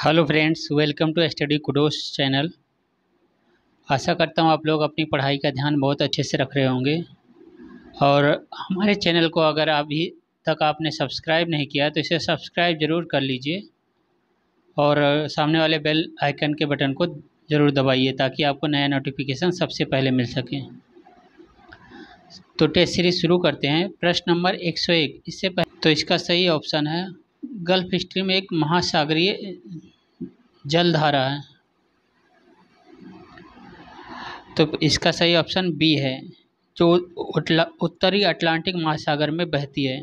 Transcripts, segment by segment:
Hello friends, welcome to study kudos channel. आशा करता हूँ आप लोग अपनी पढ़ाई का ध्यान बहुत अच्छे से रख रहे होंगे। और हमारे चैनल को अगर अभी तक आपने सब्सक्राइब नहीं किया तो इसे सब्सक्राइब ज़रूर कर लीजिए और सामने वाले बेल आइकन के बटन को ज़रूर दबाइए ताकि आपको नया नोटिफिकेशन सबसे पहले मिल सके। तो टेस्ट सीरीज शुरू करते हैं। प्रश्न नंबर 101। इससे पहले तो इसका सही ऑप्शन है गल्फ स्ट्रीम एक महासागरीय जलधारा है। तो इसका सही ऑप्शन बी है, जो उत्तरी अटलांटिक महासागर में बहती है।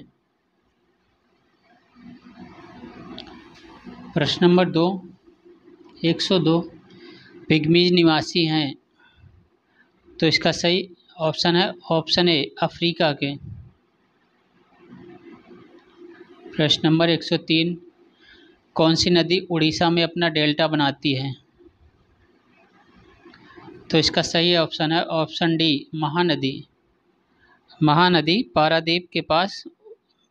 प्रश्न नंबर 2, 102 पिग्मीज निवासी हैं। तो इसका सही ऑप्शन है ऑप्शन ए, अफ्रीका के। प्रश्न नंबर 103 कौन सी नदी उड़ीसा में अपना डेल्टा बनाती है? तो इसका सही ऑप्शन है ऑप्शन डी, महानदी। महानदी पारादीप के पास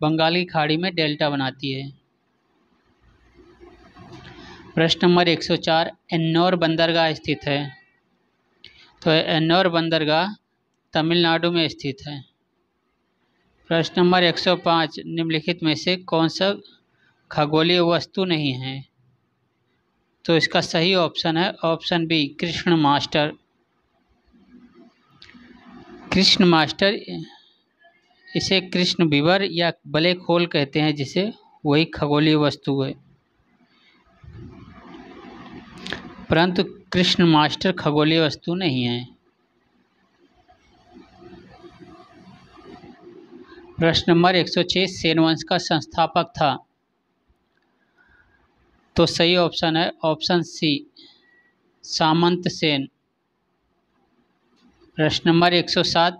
बंगाली खाड़ी में डेल्टा बनाती है। प्रश्न नंबर 104 एन्नौर बंदरगाह स्थित है। तो एन्नौर बंदरगाह तमिलनाडु में स्थित है। प्रश्न नंबर 105 निम्नलिखित में से कौन सा खगोलीय वस्तु नहीं है? तो इसका सही ऑप्शन है option B, Krishna master. Krishna master, इसे कृष्ण विवर या ब्लैक होल कहते हैं, जिसे वही खगोलीय वस्तु है, परंतु कृष्ण मास्टर खगोलीय वस्तु नहीं है। प्रश्न नंबर 106 सेन वंश का संस्थापक था। तो सही ऑप्शन है ऑप्शन सी, सामंत सेन। प्रश्न नंबर 107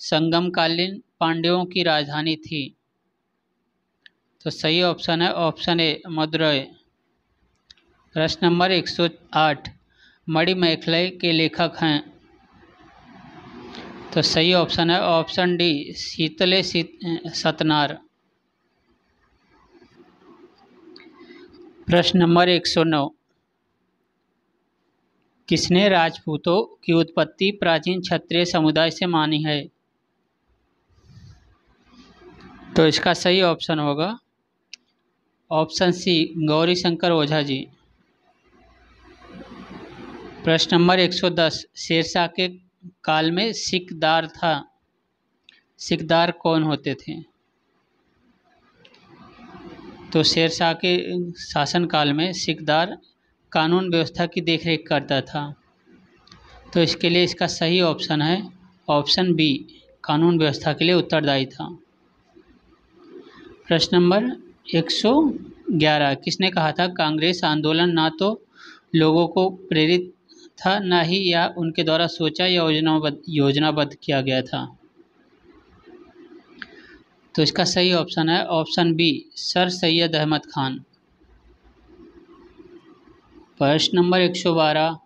संगमकालीन पांड्यों की राजधानी थी। तो सही ऑप्शन है ऑप्शन ए, मदुरै। प्रश्न नंबर 108 मणिमेखलाई के लेखक हैं। तो सही ऑप्शन है ऑप्शन डी, शीतले सतनार। प्रश्न नंबर 109 किसने राजपूतों की उत्पत्ति प्राचीन क्षत्रिय समुदाय से मानी है? तो इसका सही ऑप्शन होगा ऑप्शन सी, गौरी शंकर ओझा जी। प्रश्न नंबर 110 शेरशाह के काल में सिकदार था। सिकदार कौन होते थे? तो शेरशाह के शासनकाल में सिकदार कानून व्यवस्था की देखरेख करता था। तो इसके लिए इसका सही ऑप्शन है ऑप्शन बी, कानून व्यवस्था के लिए उत्तरदायी था। प्रश्न नंबर 111 किसने कहा था कांग्रेस आंदोलन ना तो लोगों को प्रेरित था, ना ही या उनके द्वारा सोचा या योजनाबद्ध किया गया था? तो इसका सही ऑप्शन है option B, sir Syed Ahmed Khan. प्रश्न नंबर 112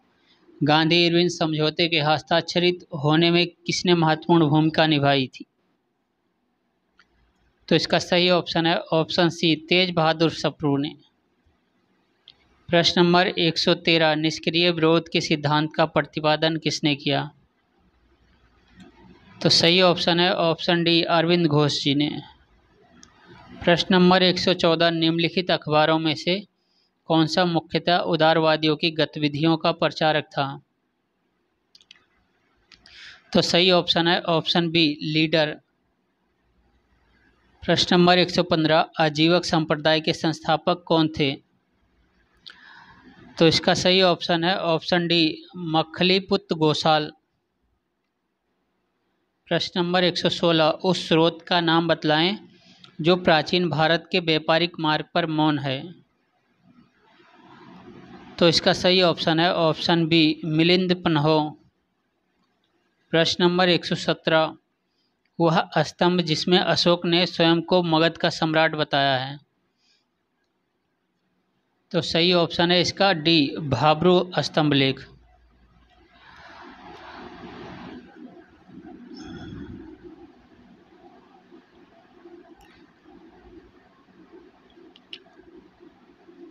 गांधी इरविन समझौते के हस्ताक्षरित होने में किसने महत्वपूर्ण भूमिका निभाई थी? तो इसका सही ऑप्शन है ऑप्शन सी, तेज बहादुर सप्रू ने। प्रश्न नंबर 113 निष्क्रिय विरोध के सिद्धांत का प्रतिपादन किसने किया? तो सही ऑप्शन है ऑप्शन डी, अरविंद घोष जी ने। प्रश्न नंबर 114 निम्नलिखित अखबारों में से कौन सा मुख्यतः उदारवादियों की गतिविधियों का प्रचारक था? तो सही ऑप्शन है ऑप्शन बी, लीडर। प्रश्न नंबर 115 आजीवक संप्रदाय के संस्थापक कौन थे? तो इसका सही ऑप्शन है ऑप्शन डी, मखलीपुत्र गोसाल। प्रश्न नंबर 116 उस स्रोत का नाम बतलाएं जो प्राचीन भारत के व्यापारिक मार्ग पर मौन है। तो इसका सही ऑप्शन है ऑप्शन बी, मिलिंद पन्हो। प्रश्न नंबर 117 वह स्तंभ जिसमें अशोक ने स्वयं को मगध का सम्राट बताया है। तो सही ऑप्शन है इसका डी, भाब्रू स्तंभ लेख।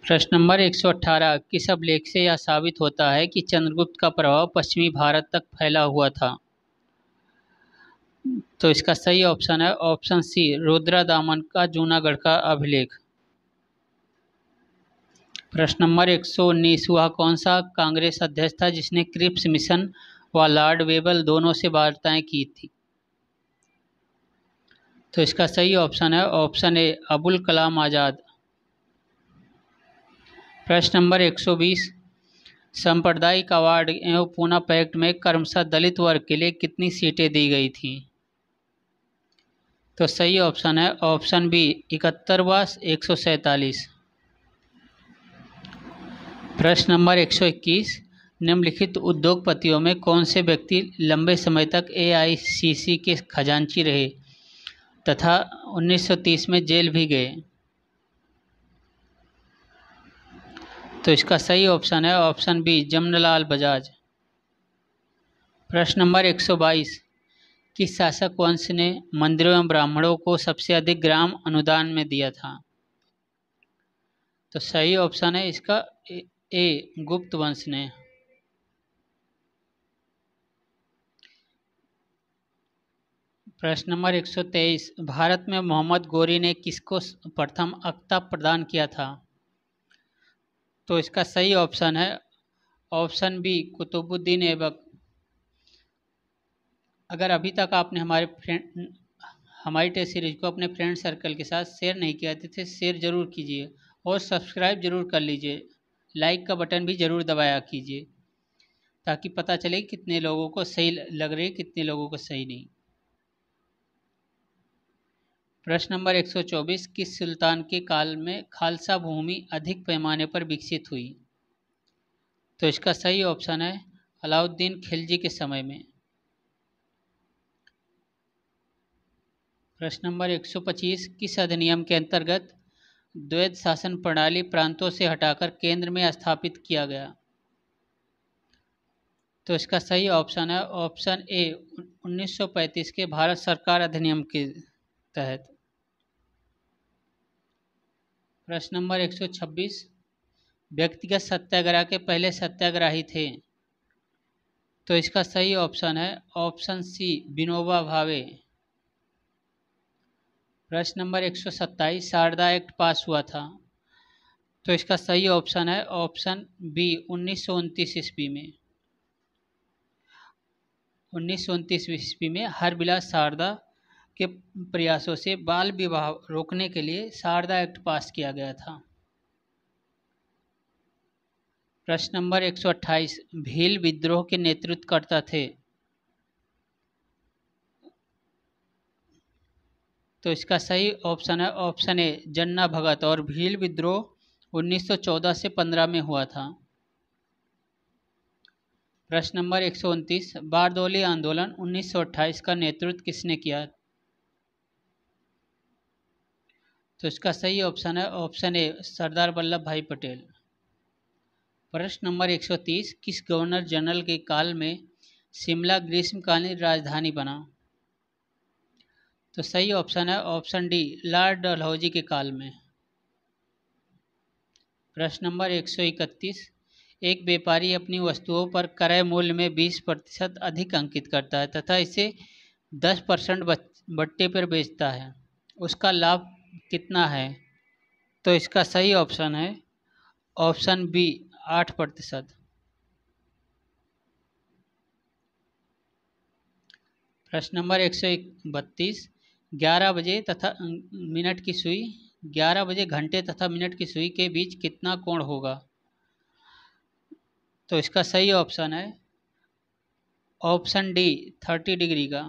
प्रश्न नंबर 118, किस अभिलेख से यह साबित होता है कि चंद्रगुप्त का प्रभाव पश्चिमी भारत तक फैला हुआ था? तो इसका सही ऑप्शन है ऑप्शन सी, रुद्रदामन का जूनागढ़ का अभिलेख। प्रश्न नंबर 119, वह कौन सा कांग्रेस अध्यक्ष था जिसने क्रिप्स मिशन व लॉर्ड वेबल दोनों से वार्ताएं की थी? तो इसका सही ऑप्शन है ऑप्शन ए, अबुल कलाम आज़ाद। प्रश्न नंबर 120, सांप्रदायिक अवार्ड एवं पूना पैक्ट में क्रमशः दलित वर्ग के लिए कितनी सीटें दी गई थीं? तो सही ऑप्शन है ऑप्शन बी, 71 व 147। प्रश्न नंबर 121, निम्नलिखित उद्योगपतियों में कौन से व्यक्ति लंबे समय तक एआईसीसी के खजांची रहे तथा 1930 में जेल भी गए? तो इसका सही ऑप्शन है ऑप्शन बी, जमनालाल बजाज। प्रश्न नंबर 122, किस शासक वंश ने मंदिरों एवं ब्राह्मणों को सबसे अधिक ग्राम अनुदान में दिया था? तो सही ऑप्शन है इसका ए, गुप्त वंश ने। प्रश्न नंबर 123, भारत में मोहम्मद गोरी ने किसको प्रथम अक्ता प्रदान किया था? तो इसका सही ऑप्शन है ऑप्शन बी, कुतुबुद्दीन ऐबक। अगर अभी तक आपने हमारी टेस्ट सीरीज को अपने फ्रेंड सर्कल के साथ शेयर नहीं किया थे शेयर जरूर कीजिए और सब्सक्राइब जरूर कर लीजिए, लाइक का बटन भी जरूर दबाया कीजिए ताकि पता चले कितने लोगों को सही लग रही है, कितने लोगों को सही नहीं। प्रश्न नंबर 124, किस सुल्तान के काल में खालसा भूमि अधिक पैमाने पर विकसित हुई? तो इसका सही ऑप्शन है अलाउद्दीन खिलजी के समय में। प्रश्न नंबर 125, किस अधिनियम के अंतर्गत द्वैध शासन प्रणाली प्रांतों से हटाकर केंद्र में स्थापित किया गया? तो इसका सही ऑप्शन है ऑप्शन ए, 1935 के भारत सरकार अधिनियम के तहत। प्रश्न नंबर 126, व्यक्तिगत सत्याग्रह के पहले सत्याग्रही थे? तो इसका सही ऑप्शन है ऑप्शन सी, विनोबा भावे। प्रश्न नंबर 127, शारदा एक्ट पास हुआ था? तो इसका सही ऑप्शन है ऑप्शन बी, 1929 ईस्वी में। 1929 ईस्वी में हरबिलास शारदा के प्रयासों से बाल विवाह रोकने के लिए शारदा एक्ट पास किया गया था। प्रश्न नंबर 128, भील विद्रोह के नेतृत्वकर्ता थे? तो इसका सही ऑप्शन है ऑप्शन ए, जन्ना भगत, और भील विद्रोह 1914 से 15 में हुआ था। प्रश्न नंबर 129, बारदौली आंदोलन 1928 का नेतृत्व किसने किया? तो इसका सही ऑप्शन है ऑप्शन ए, सरदार वल्लभ भाई पटेल। प्रश्न नंबर 130, किस गवर्नर जनरल के काल में शिमला ग्रीष्मकालीन राजधानी बना? तो सही ऑप्शन है ऑप्शन डी, लॉर्ड डलहौजी के काल में। प्रश्न नंबर 131, एक व्यापारी अपनी वस्तुओं पर क्रय मूल्य में 20% अधिक अंकित करता है तथा इसे 10% बट्टे पर बेचता है, उसका लाभ कितना है? तो इसका सही ऑप्शन है ऑप्शन बी, 8%। प्रश्न नंबर 132, 11 बजे तथा मिनट की सुई 11 बजे घंटे तथा मिनट की सुई के बीच कितना कोण होगा? तो इसका सही ऑप्शन है ऑप्शन डी, 30 डिग्री का।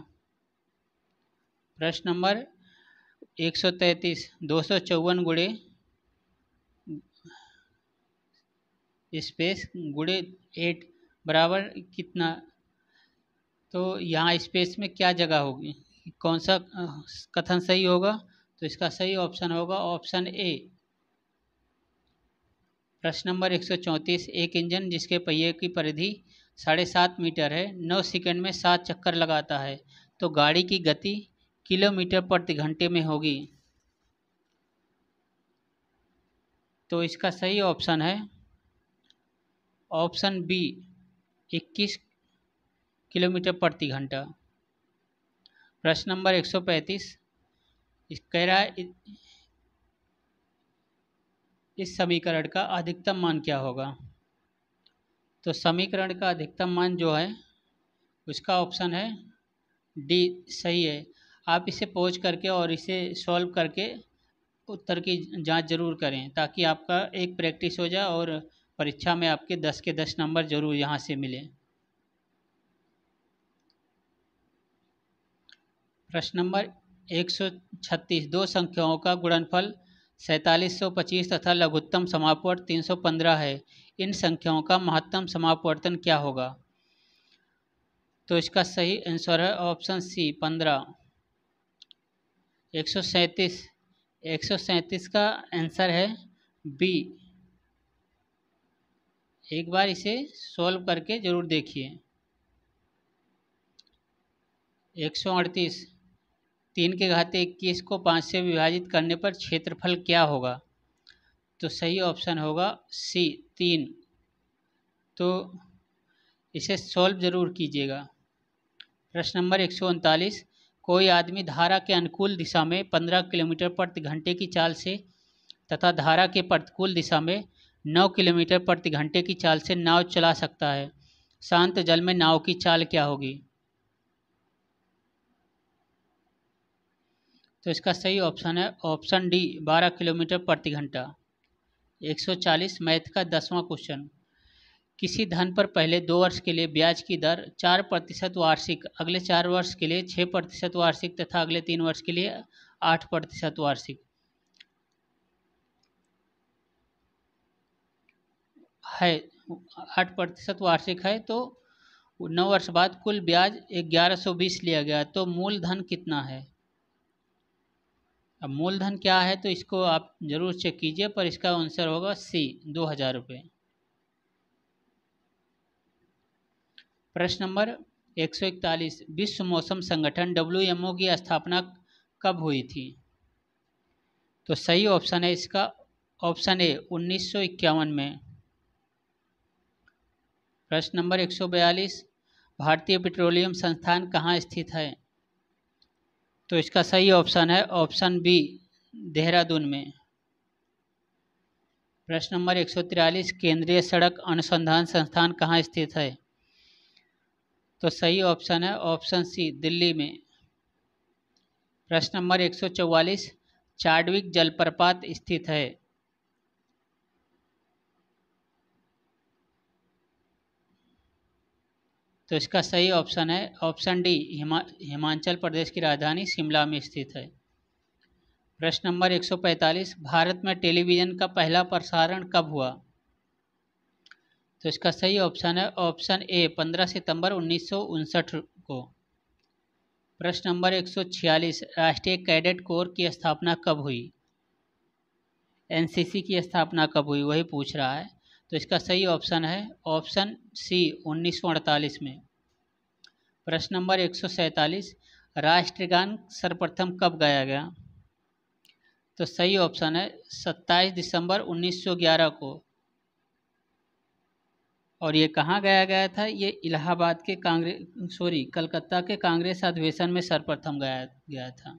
प्रश्न नंबर 133, 254 गुणे स्पेस गुणे 8 बराबर कितना? तो यहाँ स्पेस में क्या जगह होगी, कौन सा कथन सही होगा? तो इसका सही ऑप्शन होगा ऑप्शन ए। प्रश्न नंबर 134, एक इंजन जिसके पहिए की परिधि 7.5 मीटर है 9 सेकंड में 7 चक्कर लगाता है, तो गाड़ी की गति किलोमीटर प्रति घंटे में होगी। तो इसका सही ऑप्शन है ऑप्शन बी 21 किलोमीटर प्रति घंटा। प्रश्न नंबर 135 कह रहा है इस समीकरण का अधिकतम मान क्या होगा। तो समीकरण का अधिकतम मान जो है उसका ऑप्शन है डी सही है। आप इसे पॉज करके और इसे सॉल्व करके उत्तर की जांच जरूर करें ताकि आपका एक प्रैक्टिस हो जाए और परीक्षा में आपके 10 के 10 नंबर जरूर यहाँ से मिले। प्रश्न नंबर 136 दो संख्याओं का गुणनफल 4725 तथा लघुत्तम समापवर्त 315 है। इन संख्याओं का महत्तम समापवर्तन क्या होगा। तो इसका सही आंसर है ऑप्शन सी 15। 137 का आंसर है बी। एक बार इसे सॉल्व करके जरूर देखिए। 138 3 के घाते 21 को 5 से विभाजित करने पर क्षेत्रफल क्या होगा। तो सही ऑप्शन होगा सी 3। तो इसे सॉल्व जरूर कीजिएगा। प्रश्न नंबर 139 कोई आदमी धारा के अनुकूल दिशा में 15 किलोमीटर प्रति घंटे की चाल से तथा धारा के प्रतिकूल दिशा में 9 किलोमीटर प्रति घंटे की चाल से नाव चला सकता है। शांत जल में नाव की चाल क्या होगी। तो इसका सही ऑप्शन है ऑप्शन डी 12 किलोमीटर प्रति घंटा। 140 मैथ का 10वां क्वेश्चन किसी धन पर पहले 2 वर्ष के लिए ब्याज की दर 4% वार्षिक, अगले 4 वर्ष के लिए 6% वार्षिक तथा अगले 3 वर्ष के लिए 8% वार्षिक है। 8% वार्षिक है तो 9 वर्ष बाद कुल ब्याज 1120 लिया गया तो मूलधन कितना है। अब मूलधन क्या है तो इसको आप जरूर चेक कीजिए पर इसका आंसर होगा सी 2000 रुपये। प्रश्न नंबर 141 विश्व मौसम संगठन WMO की स्थापना कब हुई थी। तो सही ऑप्शन है इसका ऑप्शन ए 1951 में। प्रश्न नंबर 142 भारतीय पेट्रोलियम संस्थान कहाँ स्थित है। तो इसका सही ऑप्शन है ऑप्शन बी देहरादून में। प्रश्न नंबर 143 केंद्रीय सड़क अनुसंधान संस्थान कहाँ स्थित है। तो सही ऑप्शन है ऑप्शन सी दिल्ली में। प्रश्न नंबर 144 चार्डविक जलप्रपात स्थित है। तो इसका सही ऑप्शन है ऑप्शन डी हिमाचल प्रदेश की राजधानी शिमला में स्थित है। प्रश्न नंबर 145 भारत में टेलीविज़न का पहला प्रसारण कब हुआ। तो इसका सही ऑप्शन है ऑप्शन ए 15 सितंबर 1959 को। प्रश्न नंबर 146 राष्ट्रीय कैडेट कोर की स्थापना कब हुई। एनसीसी की स्थापना कब हुई वही पूछ रहा है। तो इसका सही ऑप्शन है ऑप्शन सी 1948 में। प्रश्न नंबर 147 राष्ट्रगान सर्वप्रथम कब गाया गया। तो सही ऑप्शन है 27 दिसंबर 1911 को। और ये कहाँ गाया गया था, ये इलाहाबाद के कलकत्ता के कांग्रेस अधिवेशन में सर्वप्रथम गाया गया था।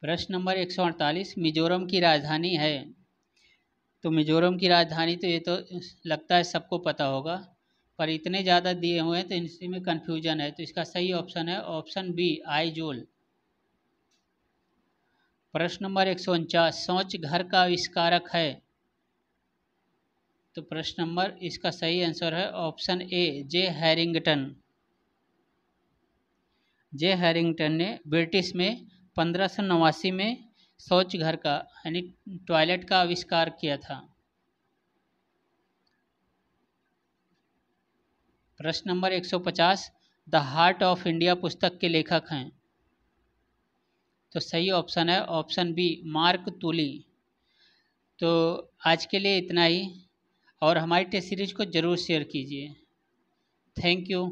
प्रश्न नंबर 148 मिजोरम की राजधानी है। तो मिजोरम की राजधानी तो ये तो लगता है सबको पता होगा पर इतने ज़्यादा दिए हुए हैं तो इसी में कन्फ्यूजन है। तो इसका सही ऑप्शन है ऑप्शन बी आइजोल। प्रश्न नंबर 149 शौच घर का आविष्कारक है। तो प्रश्न नंबर इसका सही आंसर है option A J Harrington. J Harrington ने ब्रिटिश में 1589 में शौच घर का यानी टॉयलेट का आविष्कार किया था। प्रश्न number 150 the heart of India पुस्तक के लेखक हैं। तो सही ऑप्शन है ऑप्शन बी मार्क टूली। तो आज के लिए इतना ही और हमारी टेस्ट सीरीज को ज़रूर शेयर कीजिए। Thank you.